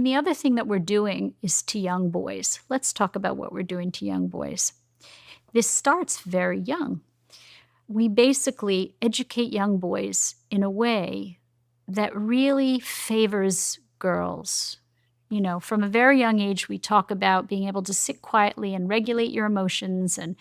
The other thing that we're doing is to young boys. Let's talk about what we're doing to young boys. This starts very young. We basically educate young boys in a way that really favors girls. You know, from a very young age, we talk about being able to sit quietly and regulate your emotions and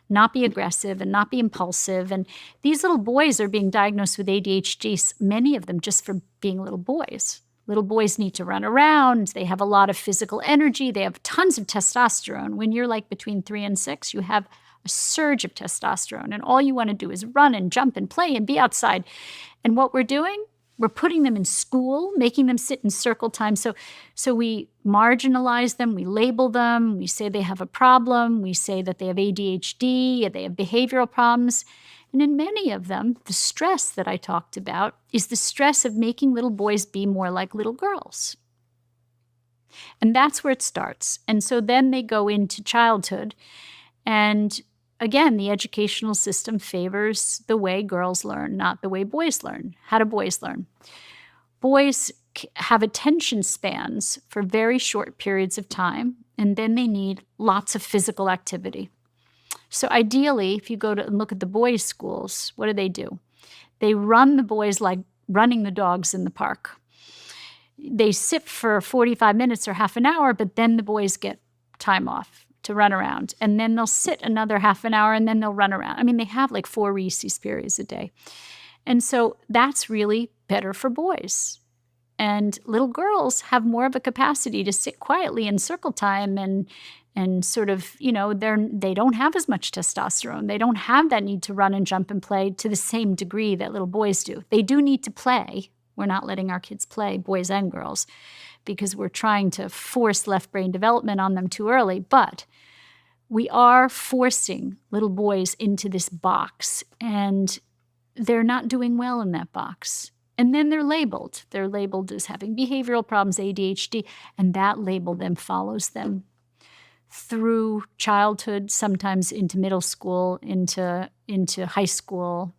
not be aggressive and not be impulsive. And these little boys are being diagnosed with ADHD, many of them just for being little boys. Little boys need to run around. They have a lot of physical energy. They have tons of testosterone. When you're like between 3 and 6, you have a surge of testosterone. And all you want to do is run and jump and play and be outside. And what we're doing, we're putting them in school, making them sit in circle time. So we marginalize them, we label them, we say they have a problem, we say that they have ADHD, they have behavioral problems. And in many of them, the stress that I talked about is the stress of making little boys be more like little girls. And that's where it starts. And so then they go into childhood. And again, the educational system favors the way girls learn, not the way boys learn. How do boys learn? Boys have attention spans for very short periods of time, and then they need lots of physical activity. So ideally, if you go to and look at the boys' schools, what do? They run the boys like running the dogs in the park. They sit for 45 minutes or half an hour, but then the boys get time off to run around. And then they'll sit another half an hour, and then they'll run around. I mean, they have like 4 recess periods a day. And so that's really better for boys. And little girls have more of a capacity to sit quietly in circle time and sort of, you know, they don't have as much testosterone. They don't have that need to run and jump and play to the same degree that little boys do. They do need to play. We're not letting our kids play, boys and girls, because we're trying to force left brain development on them too early. But we are forcing little boys into this box, and they're not doing well in that box. And then they're labeled. They're labeled as having behavioral problems, ADHD, and that label then follows them through childhood, sometimes into middle school, into high school,